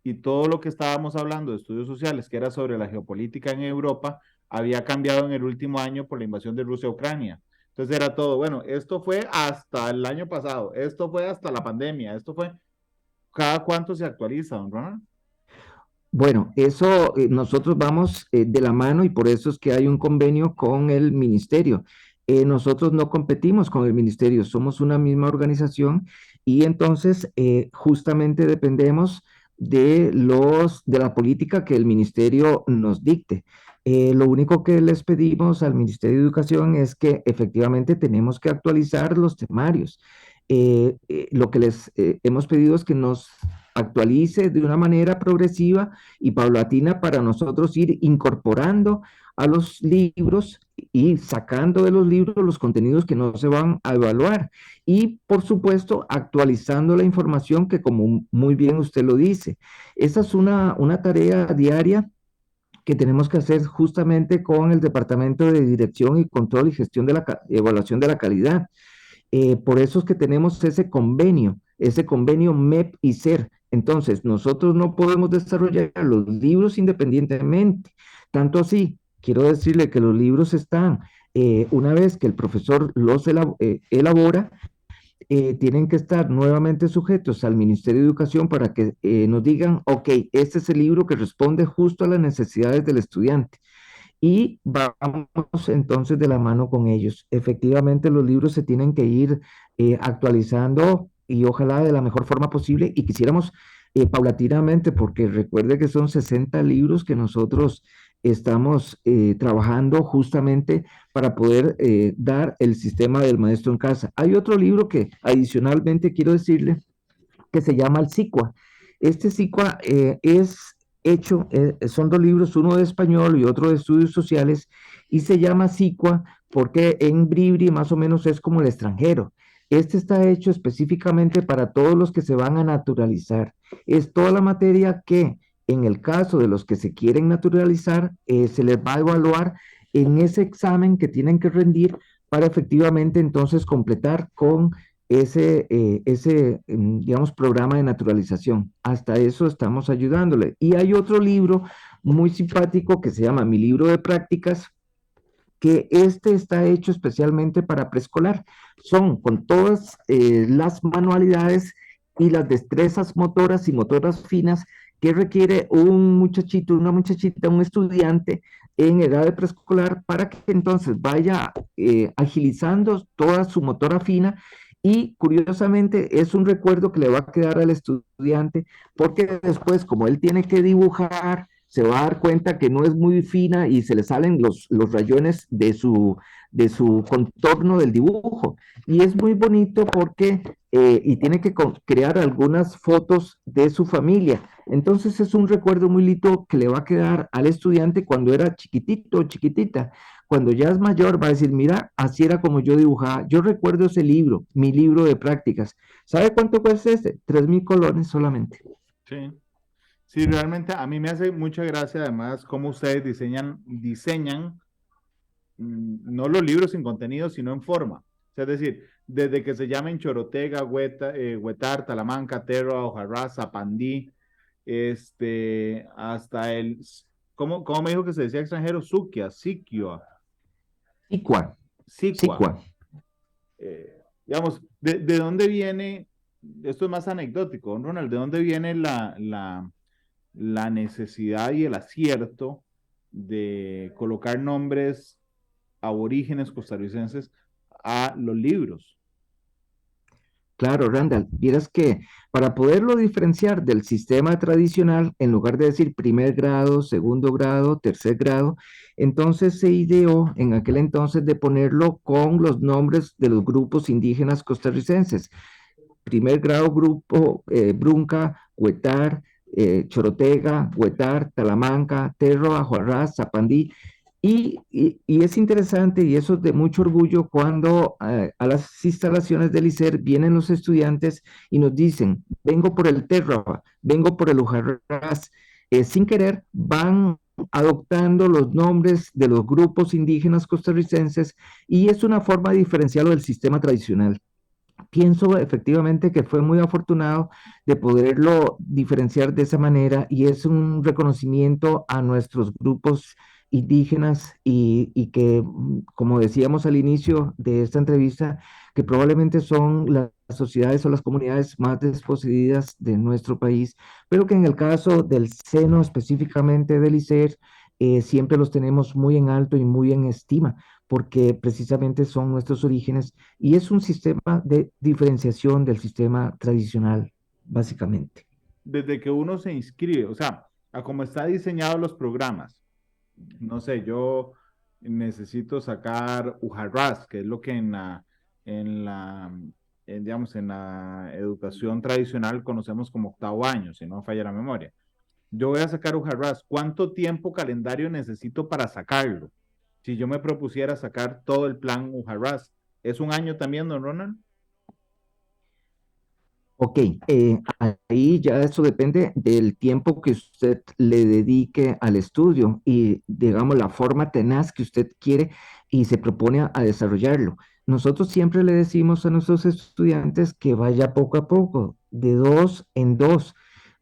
y todo lo que estábamos hablando de estudios sociales, que era sobre la geopolítica en Europa, había cambiado en el último año por la invasión de Rusia a Ucrania. Entonces era todo, bueno, esto fue hasta el año pasado, esto fue hasta la pandemia, esto fue, ¿cada cuánto se actualiza, don Ronald? Bueno, eso nosotros vamos de la mano y por eso es que hay un convenio con el ministerio. Nosotros no competimos con el ministerio, somos una misma organización y entonces justamente dependemos de la política que el ministerio nos dicte. Lo único que les pedimos al Ministerio de Educación es que efectivamente tenemos que actualizar los temarios. Lo que les hemos pedido es que nos actualice de una manera progresiva y paulatina para nosotros ir incorporando a los libros y sacando de los libros los contenidos que no se van a evaluar. Y, por supuesto, actualizando la información que, como muy bien usted lo dice, esa es una tarea diaria que tenemos que hacer justamente con el Departamento de Dirección y Control y Gestión de la Evaluación de la Calidad. Por eso es que tenemos ese convenio MEP y SER. Entonces, nosotros no podemos desarrollar los libros independientemente. Tanto así, quiero decirle que los libros están, una vez que el profesor los elabora, tienen que estar nuevamente sujetos al Ministerio de Educación para que nos digan, ok, este es el libro que responde justo a las necesidades del estudiante y vamos entonces de la mano con ellos. Efectivamente, los libros se tienen que ir actualizando y ojalá de la mejor forma posible y quisiéramos paulatinamente, porque recuerde que son 60 libros que nosotros estamos trabajando justamente para poder dar el sistema del maestro en casa. Hay otro libro que adicionalmente quiero decirle que se llama el SICUA. Este SICUA es hecho, son dos libros, uno de español y otro de estudios sociales, y se llama SICUA porque en Bribri más o menos es como el extranjero. Este está hecho específicamente para todos los que se van a naturalizar. Es toda la materia que, en el caso de los que se quieren naturalizar, se les va a evaluar en ese examen que tienen que rendir para efectivamente entonces completar con digamos, programa de naturalización. Hasta eso estamos ayudándole. Y hay otro libro muy simpático que se llama Mi libro de prácticas, que este está hecho especialmente para preescolar. Son con todas las manualidades y las destrezas motoras y motoras finas que requiere un muchachito, una muchachita, un estudiante en edad de preescolar para que entonces vaya agilizando toda su motora fina y curiosamente es un recuerdo que le va a quedar al estudiante porque después como él tiene que dibujar, se va a dar cuenta que no es muy fina y se le salen los rayones de su contorno del dibujo. Y es muy bonito porque, y tiene que crear algunas fotos de su familia. Entonces es un recuerdo muy lindo que le va a quedar al estudiante cuando era chiquitito o chiquitita. Cuando ya es mayor va a decir, mira, así era como yo dibujaba. Yo recuerdo ese libro, mi libro de prácticas. ¿Sabe cuánto cuesta este? 3.000 colones solamente. Sí. Sí, realmente a mí me hace mucha gracia además cómo ustedes diseñan no los libros sin contenido, sino en forma. O sea, es decir, desde que se llamen Chorotega, Huetar, Talamanca, Terra, Ojarrá, Zapandí, hasta ¿cómo me dijo que se decía extranjero? Suquia, Siquia, Sicua, Sicua. Sicua. Digamos, ¿de dónde viene, esto es más anecdótico, don Ronald, de dónde viene la necesidad y el acierto de colocar nombres aborígenes costarricenses a los libros? Claro, Randall, vieras que para poderlo diferenciar del sistema tradicional, en lugar de decir primer grado, segundo grado, tercer grado, entonces se ideó en aquel entonces de ponerlo con los nombres de los grupos indígenas costarricenses. Primer grado, grupo Brunca, Huetar, Chorotega, Huetar, Talamanca, Terro, Ajuarrás, Zapandí. Y es interesante y eso es de mucho orgullo cuando a las instalaciones del ICER vienen los estudiantes y nos dicen, vengo por el Terra, vengo por el Ujarrás. Sin querer van adoptando los nombres de los grupos indígenas costarricenses y es una forma de diferenciarlo del sistema tradicional. Pienso efectivamente que fue muy afortunado de poderlo diferenciar de esa manera y es un reconocimiento a nuestros grupos indígenas y que, como decíamos al inicio de esta entrevista, que probablemente son las sociedades o las comunidades más desposeídas de nuestro país, pero que en el caso del seno específicamente del ICER, siempre los tenemos muy en alto y muy en estima, porque precisamente son nuestros orígenes y es un sistema de diferenciación del sistema tradicional, básicamente. Desde que uno se inscribe, o sea, a cómo está diseñados los programas, no sé, yo necesito sacar Ujarrás, que es lo que en la, digamos, en la educación tradicional conocemos como octavo año, si no falla la memoria. Yo voy a sacar Ujarrás. ¿Cuánto tiempo calendario necesito para sacarlo? Si yo me propusiera sacar todo el plan Ujarrás, ¿es un año también, don Ronald? Ok, ahí ya eso depende del tiempo que usted le dedique al estudio y, digamos, la forma tenaz que usted quiere y se propone a desarrollarlo. Nosotros siempre le decimos a nuestros estudiantes que vaya poco a poco, de dos en dos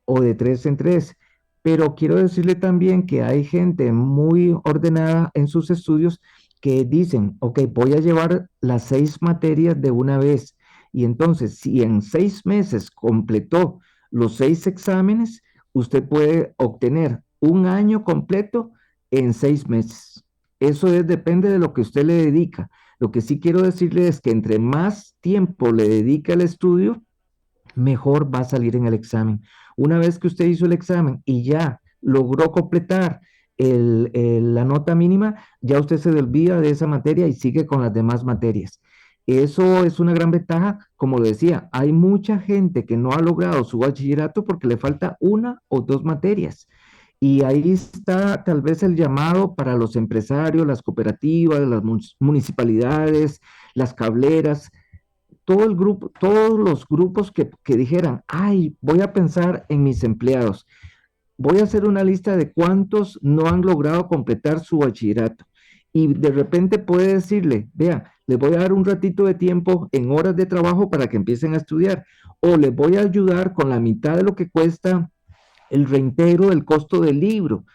o de tres en tres. Pero quiero decirle también que hay gente muy ordenada en sus estudios que dicen, ok, voy a llevar las 6 materias de una vez y entonces, si en 6 meses completó los 6 exámenes, usted puede obtener un año completo en 6 meses. Eso depende de lo que usted le dedica. Lo que sí quiero decirle es que entre más tiempo le dedique al estudio, mejor va a salir en el examen. Una vez que usted hizo el examen y ya logró completar la nota mínima, ya usted se olvida de esa materia y sigue con las demás materias. Eso es una gran ventaja. Como decía, hay mucha gente que no ha logrado su bachillerato porque le falta una o dos materias. Y ahí está tal vez el llamado para los empresarios, las cooperativas, las municipalidades, las cableras, todo el grupo, todos los grupos que dijeran, ay, voy a pensar en mis empleados, voy a hacer una lista de cuántos no han logrado completar su bachillerato. Y de repente puede decirle, vea, les voy a dar un ratito de tiempo en horas de trabajo para que empiecen a estudiar, o les voy a ayudar con la mitad de lo que cuesta el reintegro del costo del libro.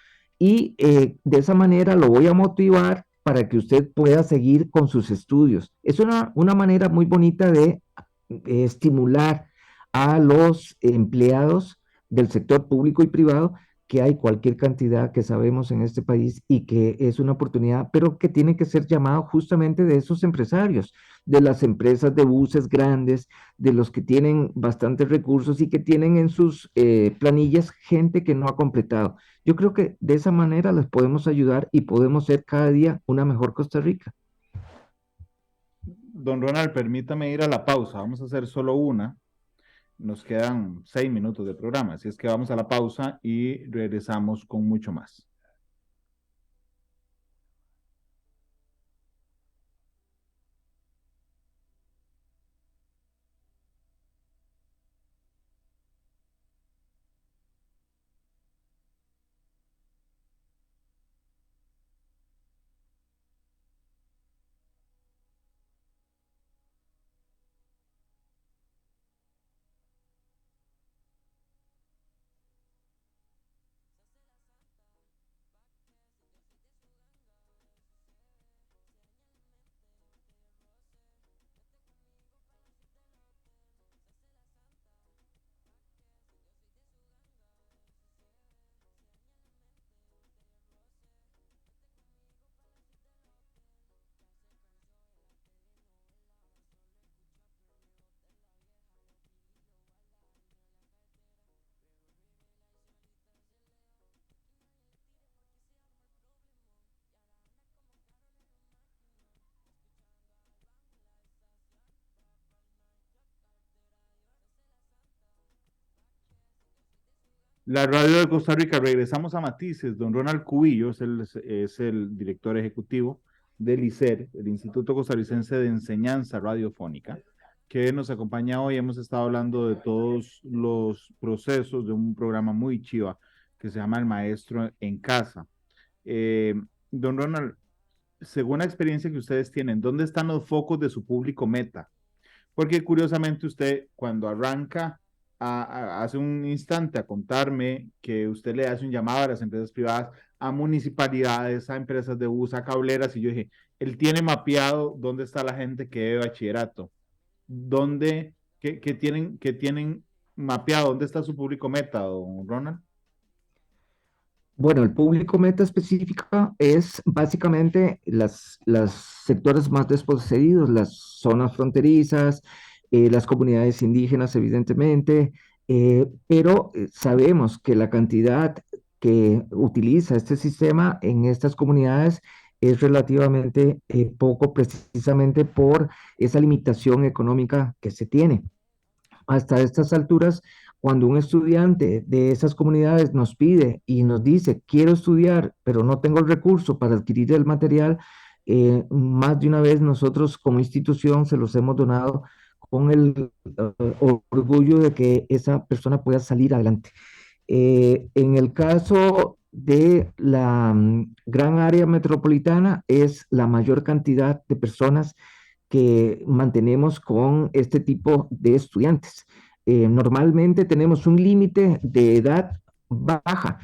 Y de esa manera lo voy a motivar para que usted pueda seguir con sus estudios. Es una manera muy bonita de estimular a los empleados del sector público y privado que hay cualquier cantidad que sabemos en este país y que es una oportunidad, pero que tiene que ser llamado justamente de esos empresarios, de las empresas de buses grandes, de los que tienen bastantes recursos y que tienen en sus planillas gente que no ha completado. Yo creo que de esa manera les podemos ayudar y podemos ser cada día una mejor Costa Rica. Don Ronald, permítame ir a la pausa. Vamos a hacer solo una. Nos quedan 6 minutos de programa, así es que vamos a la pausa y regresamos con mucho más. La radio de Costa Rica, regresamos a Matices. Don Ronald Cubillo es el director ejecutivo del ICER, el Instituto Costarricense de Enseñanza Radiofónica, que nos acompaña hoy. Hemos estado hablando de todos los procesos de un programa muy chiva que se llama El Maestro en Casa. Don Ronald, según la experiencia que ustedes tienen, ¿dónde están los focos de su público meta? Porque curiosamente usted cuando arranca hace un instante a contarme que usted le hace un llamado a las empresas privadas, a municipalidades, a empresas de bus, a cableras, y yo dije, él tiene mapeado dónde está la gente que debe bachillerato, dónde, que tienen mapeado, dónde está su público meta, don Ronald. Bueno, el público meta específica es básicamente las sectores más desposeídos, las zonas fronterizas, las comunidades indígenas, evidentemente, pero sabemos que la cantidad que utiliza este sistema en estas comunidades es relativamente poco, precisamente por esa limitación económica que se tiene. Hasta estas alturas, cuando un estudiante de esas comunidades nos pide y nos dice, quiero estudiar, pero no tengo el recurso para adquirir el material, más de una vez nosotros como institución se los hemos donado con el orgullo de que esa persona pueda salir adelante. En el caso de la gran área metropolitana, es la mayor cantidad de personas que mantenemos con este tipo de estudiantes. Normalmente tenemos un límite de edad baja,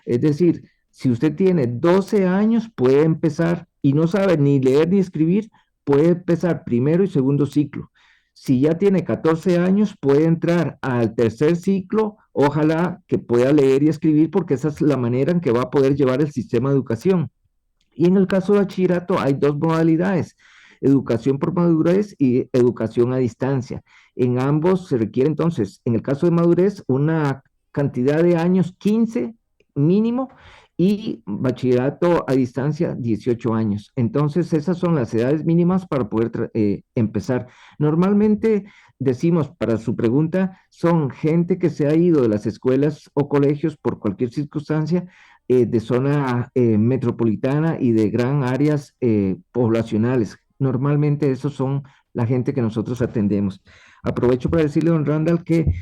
es decir, si usted tiene 12 años, puede empezar y no sabe ni leer ni escribir, puede empezar primero y segundo ciclo. Si ya tiene 14 años, puede entrar al tercer ciclo, ojalá que pueda leer y escribir porque esa es la manera en que va a poder llevar el sistema de educación. Y en el caso de bachillerato hay dos modalidades, educación por madurez y educación a distancia. En ambos se requiere entonces, en el caso de madurez, una cantidad de años 15 mínimo y bachillerato a distancia 18 años. Entonces esas son las edades mínimas para poder empezar. Normalmente decimos, para su pregunta, son gente que se ha ido de las escuelas o colegios por cualquier circunstancia de zona metropolitana y de gran áreas poblacionales. Normalmente esos son la gente que nosotros atendemos. Aprovecho para decirle, don Randall, que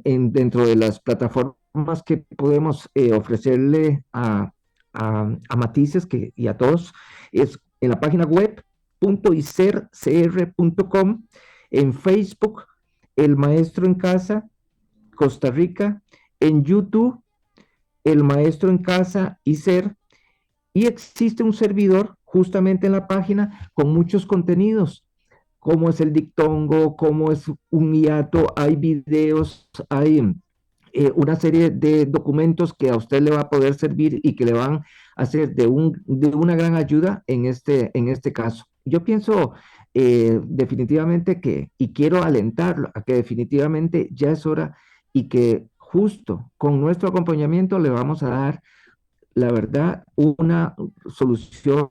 dentro de las plataformas que podemos ofrecerle a Matices y a todos, es en la página web .icercr.com, en Facebook, El Maestro en Casa, Costa Rica, en YouTube, El Maestro en Casa, ICER, y existe un servidor justamente en la página con muchos contenidos, como es el dictongo, como es un hiato, hay videos, hay una serie de documentos que a usted le va a poder servir y que le van a ser de una gran ayuda en este caso. Yo pienso definitivamente y quiero alentarlo a que definitivamente ya es hora y que justo con nuestro acompañamiento le vamos a dar, la verdad, una solución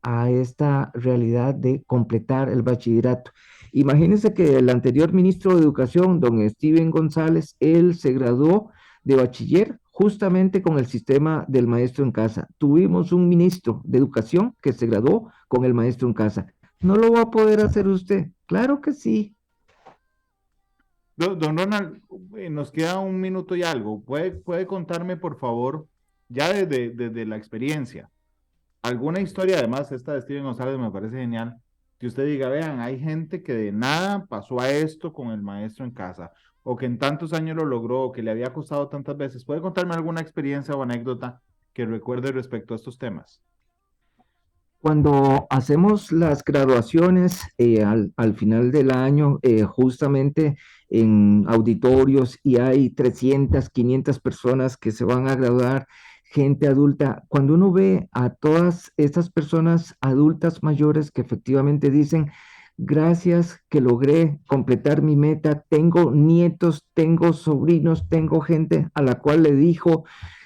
a esta realidad de completar el bachillerato. Imagínense que el anterior ministro de Educación, don Steven González, él se graduó de bachiller justamente con el sistema del maestro en casa. Tuvimos un ministro de Educación que se graduó con el maestro en casa. ¿No lo va a poder hacer usted? Claro que sí. Don Ronald, nos queda un minuto y algo. ¿Puede contarme, por favor, ya desde la experiencia, alguna historia? Además, esta de Steven González me parece genial, que usted diga, vean, hay gente que de nada pasó a esto con el maestro en casa, o que en tantos años lo logró, o que le había costado tantas veces. ¿Puede contarme alguna experiencia o anécdota que recuerde respecto a estos temas? Cuando hacemos las graduaciones al final del año, justamente en auditorios, y hay 300, 500 personas que se van a graduar, gente adulta, cuando uno ve a todas estas personas adultas mayores que efectivamente dicen, gracias que logré completar mi meta, tengo nietos, tengo sobrinos, tengo gente a la cual le dijo,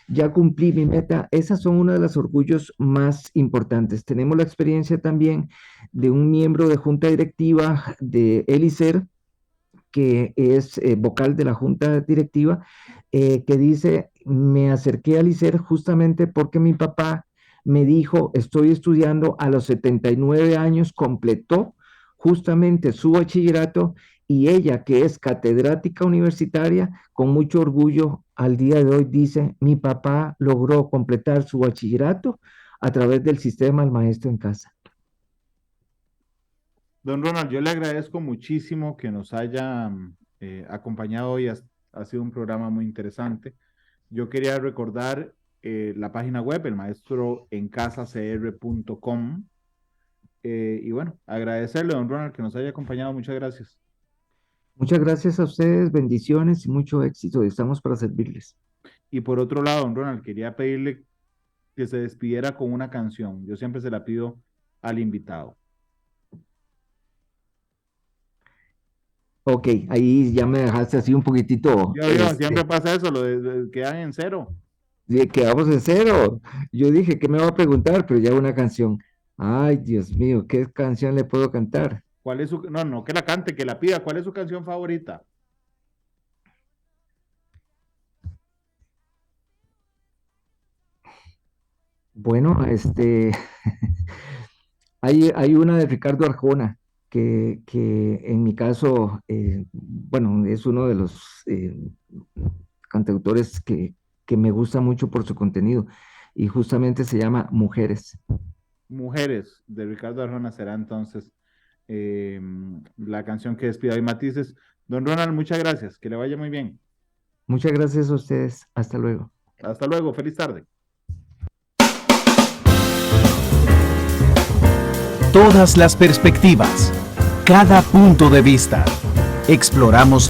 ya cumplí mi meta. Esas son uno de los orgullos más importantes. Tenemos la experiencia también de un miembro de junta directiva de Elicer, que es vocal de la junta directiva, que dice, me acerqué a Elicer justamente porque mi papá me dijo, estoy estudiando, a los 79 años completó justamente su bachillerato, y ella, que es catedrática universitaria, con mucho orgullo al día de hoy dice, mi papá logró completar su bachillerato a través del sistema del maestro en casa. Don Ronald, yo le agradezco muchísimo que nos haya acompañado hoy. Ha sido un programa muy interesante. Yo quería recordar la página web, elmaestroencasacr.com. Y bueno, agradecerle, don Ronald, que nos haya acompañado. Muchas gracias. Muchas gracias a ustedes, bendiciones y mucho éxito. Estamos para servirles. Y por otro lado, don Ronald, quería pedirle que se despidiera con una canción. Yo siempre se la pido al invitado. Ok, ahí ya me dejaste así un poquitito. Siempre pasa eso, quedan en cero. Quedamos en cero. Yo dije que me va a preguntar, pero ya una canción. Ay, Dios mío, ¿qué canción le puedo cantar? ¿Cuál es no, que la cante, que la pida. ¿Cuál es su canción favorita? Bueno, hay una de Ricardo Arjona, que en mi caso, bueno, es uno de los cantautores que me gusta mucho por su contenido, y justamente se llama Mujeres. Mujeres, de Ricardo Arjona será entonces la canción que despida hoy Matices. Don Ronald, muchas gracias, que le vaya muy bien. Muchas gracias a ustedes, hasta luego. Hasta luego, feliz tarde. Todas las perspectivas, cada punto de vista. Exploramos